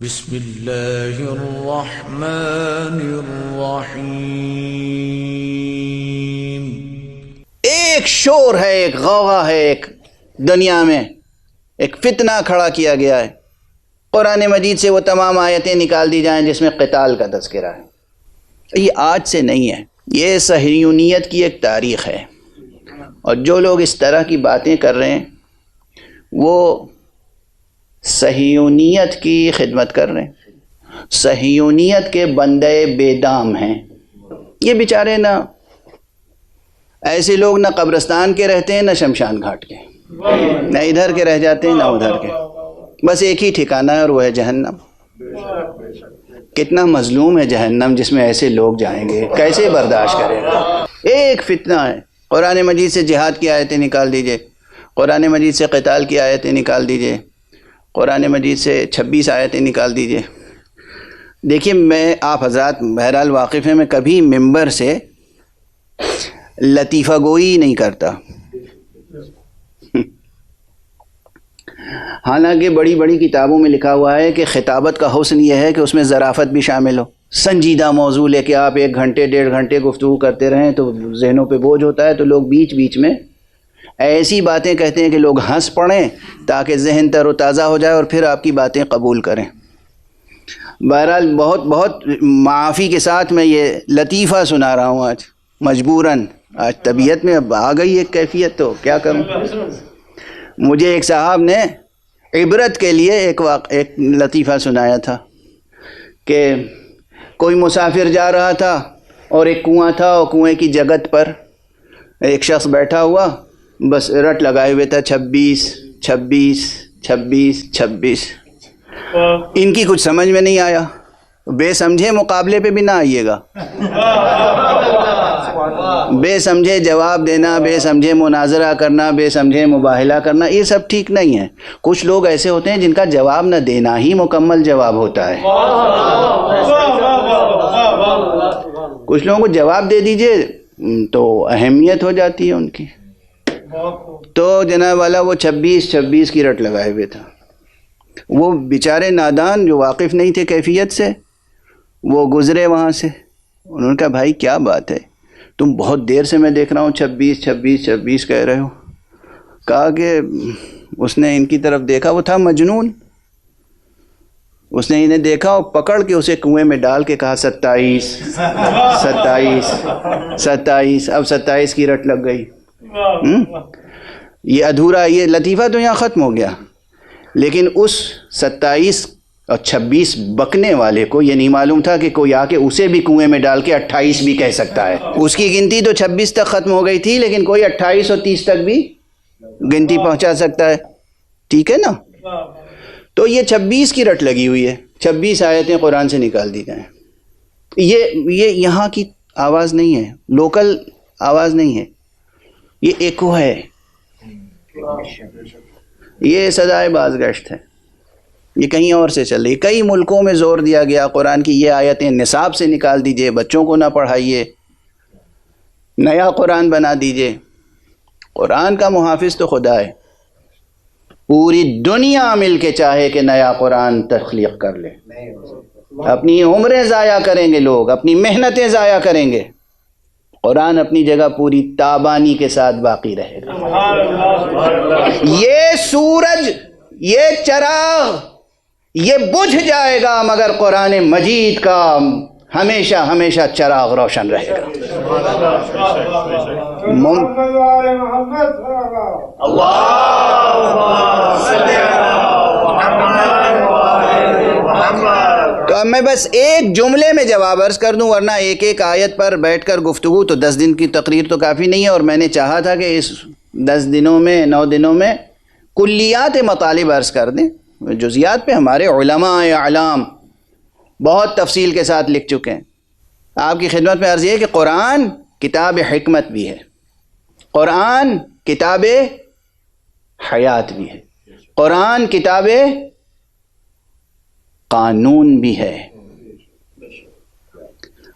بسم اللہ الرحمن الرحیم۔ ایک شور ہے، ایک غوغا ہے، ایک دنیا میں ایک فتنہ کھڑا کیا گیا ہے۔ قرآن مجید سے وہ تمام آیتیں نکال دی جائیں جس میں قتال کا تذکرہ ہے۔ یہ آج سے نہیں ہے، یہ صہیونیت کی ایک تاریخ ہے، اور جو لوگ اس طرح کی باتیں کر رہے ہیں وہ صہیونیت کی خدمت کر رہے ہیں، صہیونیت کے بندے بے دام ہیں۔ یہ بیچارے نہ ایسے لوگ نہ قبرستان کے رہتے ہیں نہ شمشان گھاٹ کے، نہ ادھر کے رہ جاتے ہیں نہ ادھر کے، بس ایک ہی ٹھکانہ ہے اور وہ ہے جہنم۔ کتنا مظلوم ہے جہنم جس میں ایسے لوگ جائیں گے، کیسے برداشت کریں گے؟ ایک فتنہ ہے۔ قرآن مجید سے جہاد کی آیتیں نکال دیجئے، قرآن مجید سے قتال کی آیتیں نکال دیجئے، قرآن مجید سے 26 آیتیں نکال دیجئے۔ دیکھیے، آپ حضرات بہرحال واقف ہیں، میں کبھی ممبر سے لطیفہ گوئی نہیں کرتا، حالانکہ بڑی بڑی کتابوں میں لکھا ہوا ہے کہ خطابت کا حسن یہ ہے کہ اس میں ظرافت بھی شامل ہو۔ سنجیدہ موضوع لے کے آپ 1 گھنٹے 1.5 گھنٹے گفتگو کرتے رہیں تو ذہنوں پہ بوجھ ہوتا ہے، تو لوگ بیچ بیچ میں ایسی باتیں کہتے ہیں کہ لوگ ہنس پڑیں تاکہ ذہن تر و تازہ ہو جائے اور پھر آپ کی باتیں قبول کریں۔ بہرحال بہت معافی کے ساتھ میں یہ لطیفہ سنا رہا ہوں آج مجبوراً، آج طبیعت میں اب آ گئی ایک کیفیت، تو کیا کروں۔ مجھے ایک صاحب نے عبرت کے لیے ایک لطیفہ سنایا تھا کہ کوئی مسافر جا رہا تھا اور ایک کنواں تھا، اور کنویں کی جگت پر ایک شخص بیٹھا ہوا بس رٹ لگائے ہوئے تھا 26 26 26 26۔ ان کی کچھ سمجھ میں نہیں آیا۔ بے سمجھے مقابلے پہ بھی نہ آئیے گا، بے سمجھے جواب دینا، بے سمجھے مناظرہ کرنا، بے سمجھے مباہلہ کرنا، یہ سب ٹھیک نہیں ہے۔ کچھ لوگ ایسے ہوتے ہیں جن کا جواب نہ دینا ہی مکمل جواب ہوتا ہے۔ کچھ لوگوں کو جواب دے دیجئے تو اہمیت ہو جاتی ہے ان کی۔ تو جناب والا وہ 26 26 کی رٹ لگائے ہوئے تھا۔ وہ بیچارے نادان جو واقف نہیں تھے کیفیت سے، وہ گزرے وہاں سے، انہوں نے کہا بھائی کیا بات ہے، تم بہت دیر سے میں دیکھ رہا ہوں 26 26 26 کہہ رہے ہو۔ کہا کہ اس نے ان کی طرف دیکھا، وہ تھا مجنون، اس نے انہیں دیکھا اور پکڑ کے اسے کنویں میں ڈال کے کہا 27 27 27۔ اب 27 کی رٹ لگ گئی۔ یہ ادھورا، یہ لطیفہ تو یہاں ختم ہو گیا، لیکن اس 27 اور 26 بکنے والے کو یہ نہیں معلوم تھا کہ کوئی آ کے اسے بھی کنویں میں ڈال کے 28 بھی کہہ سکتا ہے۔ اس کی گنتی تو 26 تک ختم ہو گئی تھی، لیکن کوئی 28 اور 30 تک بھی گنتی پہنچا سکتا ہے، ٹھیک ہے نا؟ تو یہ 26 کی رٹ لگی ہوئی ہے، 26 آیتیں قرآن سے نکال دی جائیں۔ یہ یہاں کی آواز نہیں ہے، لوکل آواز نہیں ہے، یہ ایکو ہے، یہ صدائے بازگشت ہے، یہ کہیں اور سے چل رہی۔ کئی ملکوں میں زور دیا گیا قرآن کی یہ آیتیں نصاب سے نکال دیجئے، بچوں کو نہ پڑھائیے، نیا قرآن بنا دیجئے۔ قرآن کا محافظ تو خدا ہے، پوری دنیا مل کے چاہے کہ نیا قرآن تخلیق کر لے، اپنی عمریں ضائع کریں گے لوگ، اپنی محنتیں ضائع کریں گے، قرآن اپنی جگہ پوری تابانی کے ساتھ باقی رہے گا۔ یہ سورج، یہ چراغ، یہ بجھ جائے گا مگر قرآن مجید کا ہمیشہ ہمیشہ چراغ روشن رہے گا۔ تو اب میں بس ایک جملے میں جواب عرض کر دوں، ورنہ ایک ایک آیت پر بیٹھ کر گفتگو تو 10 دن کی تقریر تو کافی نہیں ہے، اور میں نے چاہا تھا کہ اس 10 دنوں میں 9 دنوں میں کلیات مطالب عرض کر دیں، جزیات پہ ہمارے علماء اعلام بہت تفصیل کے ساتھ لکھ چکے ہیں۔ آپ کی خدمت میں عرض یہ ہے کہ قرآن کتاب حکمت بھی ہے، قرآن کتاب حیات بھی ہے، قرآن کتاب قانون بھی ہے۔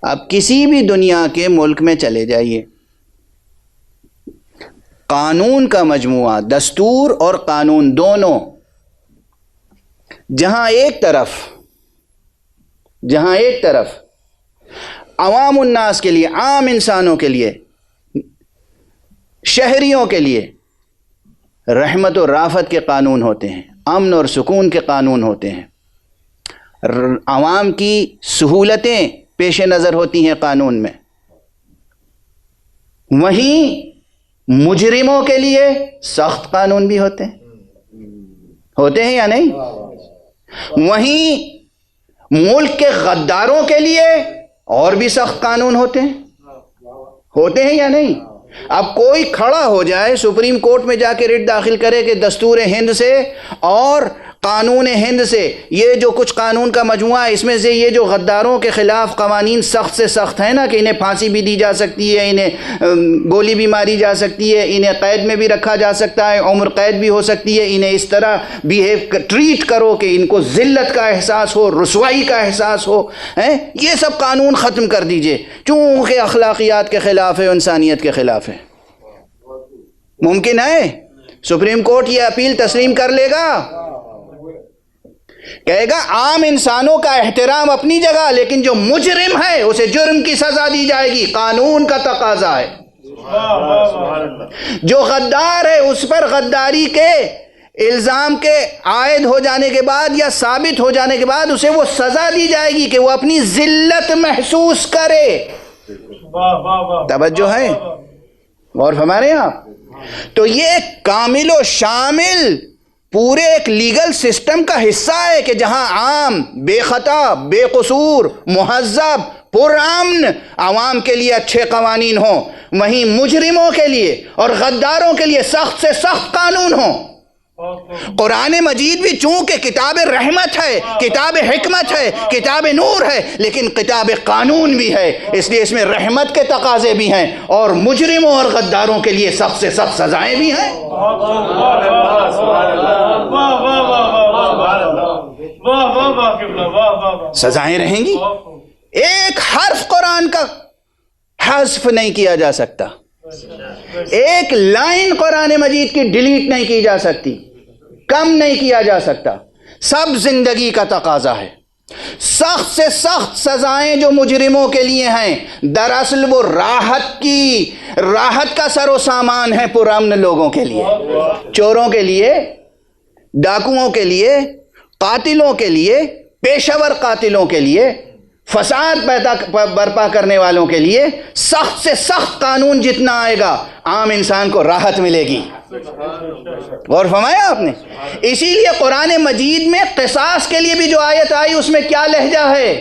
آپ کسی بھی دنیا کے ملک میں چلے جائیے، قانون کا مجموعہ، دستور اور قانون دونوں، جہاں ایک طرف جہاں ایک طرف عوام الناس کے لیے، عام انسانوں کے لیے، شہریوں کے لیے رحمت و رافت کے قانون ہوتے ہیں، امن اور سکون کے قانون ہوتے ہیں، عوام کی سہولتیں پیش نظر ہوتی ہیں قانون میں، وہیں مجرموں کے لیے سخت قانون بھی ہوتے ہیں یا نہیں؟ وہیں ملک کے غداروں کے لیے اور بھی سخت قانون ہوتے ہیں یا نہیں؟ اب کوئی کھڑا ہو جائے سپریم کورٹ میں جا کے رٹ داخل کرے کہ دستور ہند سے اور قانون ہند سے یہ جو کچھ قانون کا مجموعہ ہے، اس میں سے یہ جو غداروں کے خلاف قوانین سخت سے سخت ہیں نا، کہ انہیں پھانسی بھی دی جا سکتی ہے، انہیں گولی بھی ماری جا سکتی ہے، انہیں قید میں بھی رکھا جا سکتا ہے، عمر قید بھی ہو سکتی ہے، انہیں اس طرح ٹریٹ کرو کہ ان کو ذلت کا احساس ہو، رسوائی کا احساس ہو، یہ سب قانون ختم کر دیجئے، چونکہ اخلاقیات کے خلاف ہے، انسانیت کے خلاف ہے۔ ممکن ہے سپریم کورٹ یہ اپیل تسلیم کر لے گا؟ کہے گا عام انسانوں کا احترام اپنی جگہ، لیکن جو مجرم ہے اسے جرم کی سزا دی جائے گی، قانون کا تقاضا ہے۔ جو غدار ہے اس پر غداری کے الزام کے عائد ہو جانے کے بعد یا ثابت ہو جانے کے بعد اسے وہ سزا دی جائے گی کہ وہ اپنی ذلت محسوس کرے۔ توجہ ہے؟ غور فرمائیں آپ۔ تو یہ کامل و شامل پورے ایک لیگل سسٹم کا حصہ ہے کہ جہاں عام، بے خطا، بے قصور، مہذب، پرامن عوام کے لیے اچھے قوانین ہوں، وہیں مجرموں کے لیے اور غداروں کے لیے سخت سے سخت قانون ہوں۔ قرآن مجید بھی چونکہ کتاب رحمت ہے، کتاب حکمت ہے، کتاب نور ہے، لیکن کتاب قانون بھی ہے، اس لیے اس میں رحمت کے تقاضے بھی ہیں اور مجرموں اور غداروں کے لیے سخت سے سخت سزائیں بھی ہیں۔ سزائیں رہیں گی، ایک حرف قرآن کا حذف نہیں کیا جا سکتا، ایک لائن قرآن مجید کی ڈیلیٹ نہیں کی جا سکتی، کم نہیں کیا جا سکتا، سب زندگی کا تقاضا ہے۔ سخت سے سخت سزائیں جو مجرموں کے لیے ہیں، دراصل وہ راحت کا سر و سامان ہے پرامن لوگوں کے لیے، چوروں کے لیے، ڈاکوؤں کے لیے، قاتلوں کے لیے، پیشہ ور قاتلوں کے لیے، فساد برپا کرنے والوں کے لیے سخت سے سخت قانون جتنا آئے گا عام انسان کو راحت ملے گی۔ غور فرمایا آپ نے؟ اسی لیے قرآن مجید میں قصاص کے لیے بھی جو آیت آئی اس میں کیا لہجہ ہے؟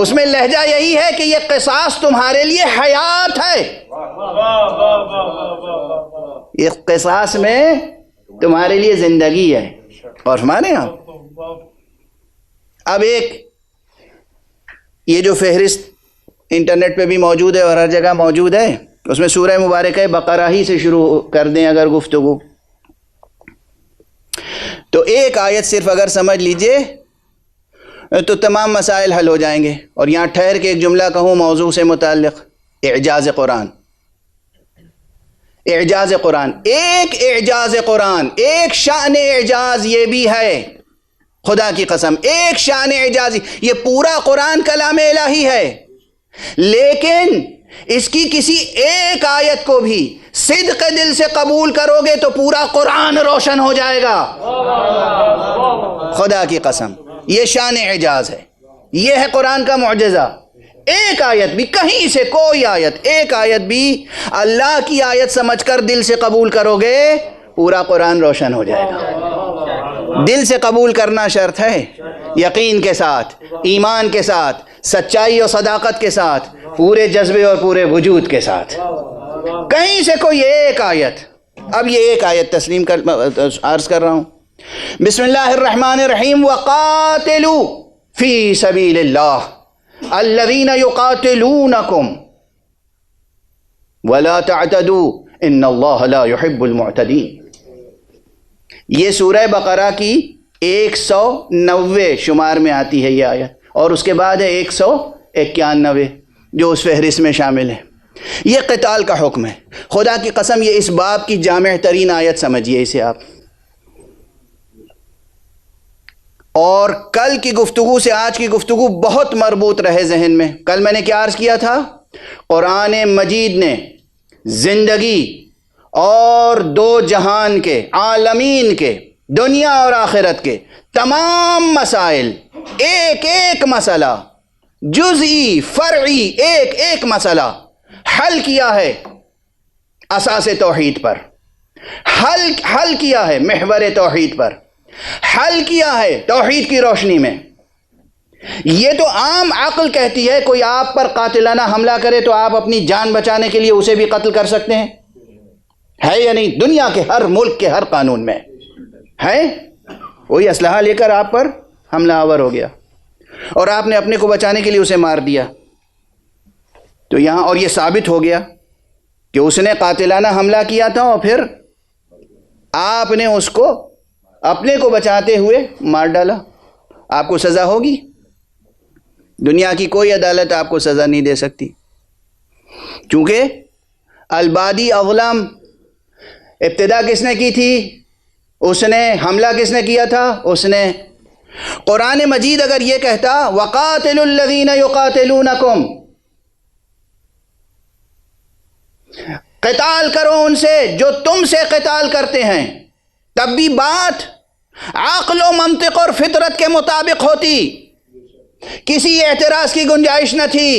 اس میں لہجہ یہی ہے کہ یہ قصاص تمہارے لیے حیات ہے، یہ قصاص میں تمہارے لیے زندگی ہے۔ اور فرمانے آپ اب ایک یہ جو فہرست انٹرنیٹ پہ بھی موجود ہے اور ہر جگہ موجود ہے، اس میں سورہ مبارکہ بقرہ ہی سے شروع کر دیں اگر گفتگو، تو ایک آیت صرف اگر سمجھ لیجئے تو تمام مسائل حل ہو جائیں گے۔ اور یہاں ٹھہر کے ایک جملہ کہوں موضوع سے متعلق، اعجاز قرآن، اعجاز قرآن، ایک اعجاز قرآن، ایک شان اعجاز یہ بھی ہے، خدا کی قسم ایک شان اعجازی، یہ پورا قرآن کلام الہی ہے، لیکن اس کی کسی ایک آیت کو بھی صدق دل سے قبول کرو گے تو پورا قرآن روشن ہو جائے گا، خدا کی قسم یہ شان اعجاز ہے، یہ ہے قرآن کا معجزہ۔ ایک آیت بھی، کہیں سے کوئی آیت، ایک آیت بھی اللہ کی آیت سمجھ کر دل سے قبول کرو گے پورا قرآن روشن ہو جائے گا۔ دل سے قبول کرنا شرط ہے، یقین کے ساتھ، ایمان کے ساتھ، سچائی اور صداقت کے ساتھ، پورے جذبے اور پورے وجود کے ساتھ۔ کہیں سے کوئی ایک آیت، اب یہ ایک آیت تسلیم کر عرض کر رہا ہوں، بسم اللہ الرحمن الرحیم، وقاتلوا فی سبیل اللہ الذین یقاتلونکم ولا تعتدوا ان اللہ لا يحب المعتدین۔ یہ سورہ بقرہ کی 190 شمار میں آتی ہے یہ آیت، اور اس کے بعد ہے 191 جو اس فہرست میں شامل ہے۔ یہ قتال کا حکم ہے، خدا کی قسم یہ اس باب کی جامع ترین آیت سمجھیے اسے آپ، اور کل کی گفتگو سے آج کی گفتگو بہت مربوط رہے ذہن میں. کل میں نے کیا عرض کیا تھا؟ قرآن مجید نے زندگی اور دو جہان کے، عالمین کے، دنیا اور آخرت کے تمام مسائل، ایک ایک مسئلہ، جزئی فرعی ایک ایک مسئلہ حل کیا ہے اساس توحید پر، حل کیا ہے محور توحید پر، حل کیا ہے توحید کی روشنی میں. یہ تو عام عقل کہتی ہے کوئی آپ پر قاتلانہ حملہ کرے تو آپ اپنی جان بچانے کے لیے اسے بھی قتل کر سکتے ہیں، ہے یا نہیں؟ دنیا کے ہر ملک کے ہر قانون میں ہے. وہی اسلحہ لے کر آپ پر حملہ آور ہو گیا اور آپ نے اپنے کو بچانے کے لیے اسے مار دیا. تو یہاں اور یہ ثابت ہو گیا کہ اس نے قاتلانہ حملہ کیا تھا اور پھر آپ نے اس کو اپنے کو بچاتے ہوئے مار ڈالا. آپ کو سزا ہوگی؟ دنیا کی کوئی عدالت آپ کو سزا نہیں دے سکتی، کیونکہ البادی اظلم، ابتدا کس نے کی تھی؟ اس نے. حملہ کس نے کیا تھا؟ اس نے. قرآن مجید اگر یہ کہتا وَقَاتِلُوا الَّذِينَ يُقَاتِلُونَكُمْ، قتال کرو ان سے جو تم سے قتال کرتے ہیں، تب بھی بات عقل و منطق اور فطرت کے مطابق ہوتی، کسی اعتراض کی گنجائش نہ تھی.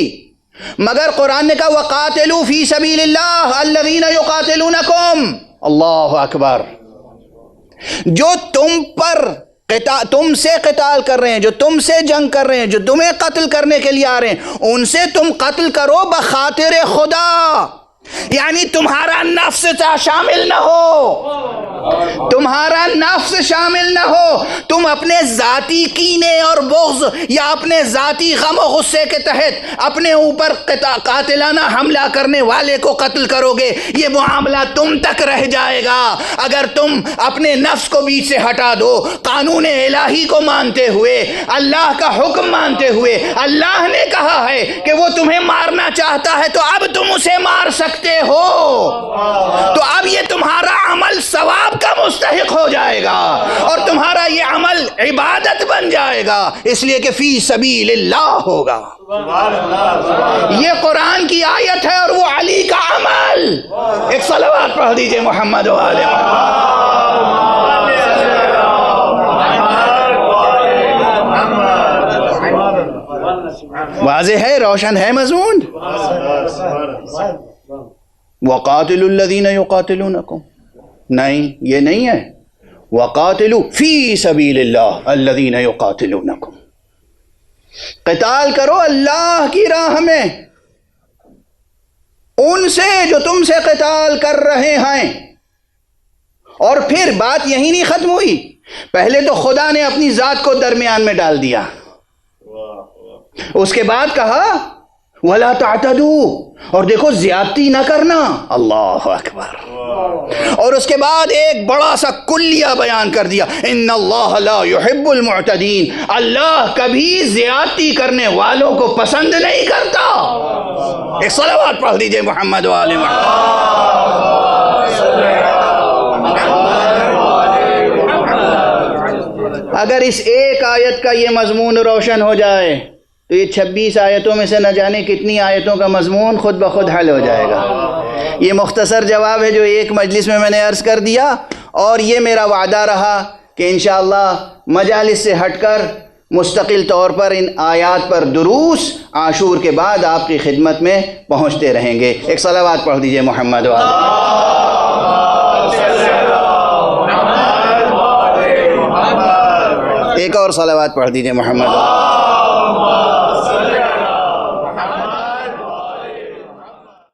مگر قرآن نے کہا وَقَاتِلُوا فِي سَبِيلِ اللَّهِ الَّذِينَ يُقَاتِلُونَكُمْ. اللہ اکبر. جو تم سے قتال کر رہے ہیں، جو تم سے جنگ کر رہے ہیں، جو تمہیں قتل کرنے کے لیے آ رہے ہیں، ان سے تم قتل کرو بخاطر خدا، یعنی تمہارا نفس شامل نہ ہو، تمہارا نفس شامل نہ ہو. تم اپنے ذاتی کینے اور بغض یا اپنے ذاتی غم و غصے کے تحت اپنے اوپر قاتلانہ حملہ کرنے والے کو قتل کرو گے، یہ معاملہ تم تک رہ جائے گا. اگر تم اپنے نفس کو بیچ سے ہٹا دو، قانون الہی کو مانتے ہوئے، اللہ کا حکم مانتے ہوئے، اللہ نے کہا ہے کہ وہ تمہیں مارنا چاہتا ہے تو اب تم اسے مار سکتے ہو، تو اب یہ تمہارا عمل ثواب کا مستحق ہو جائے گا اور تمہارا یہ عمل عبادت بن جائے گا، اس لیے کہ فی سبیل اللہ ہوگا. یہ قرآن کی آیت ہے اور وہ علی کا عمل. ایک صلوات پڑھ دیجئے محمد و آل محمد. واضح ہے، روشن ہے مضمون. وَقَاتِلُوا الَّذِينَ يُقَاتِلُونَكُمْ، نہیں یہ نہیں ہے. وَقَاتِلُوا فِي سَبِيلِ اللَّهِ الَّذِينَ يُقَاتِلُونَكُمْ، قتال کرو اللہ کی راہ میں ان سے جو تم سے قتال کر رہے ہیں. اور پھر بات یہی نہیں ختم ہوئی، پہلے تو خدا نے اپنی ذات کو درمیان میں ڈال دیا، اس کے بعد کہا وَلَا تَعْتَدُوا، اور دیکھو زیادتی نہ کرنا. اللہ اکبر. اور اس کے بعد ایک بڑا سا کلیہ بیان کر دیا، ان اللہ لا يحب المعتدین، اللہ کبھی زیادتی کرنے والوں کو پسند نہیں کرتا. ایک صلوات پڑھ دیجئے محمد و آل محمد. اگر اس ایک آیت کا یہ مضمون روشن ہو جائے تو یہ 26 آیتوں میں سے نہ جانے کتنی آیتوں کا مضمون خود بخود حل ہو جائے گا. یہ مختصر جواب ہے جو ایک مجلس میں نے عرض کر دیا، اور یہ میرا وعدہ رہا کہ انشاءاللہ مجالس سے ہٹ کر مستقل طور پر ان آیات پر دروس عاشور کے بعد آپ کی خدمت میں پہنچتے رہیں گے. ایک صلوات پڑھ دیجئے محمد و ایک اور صلوات پڑھ دیجئے محمد.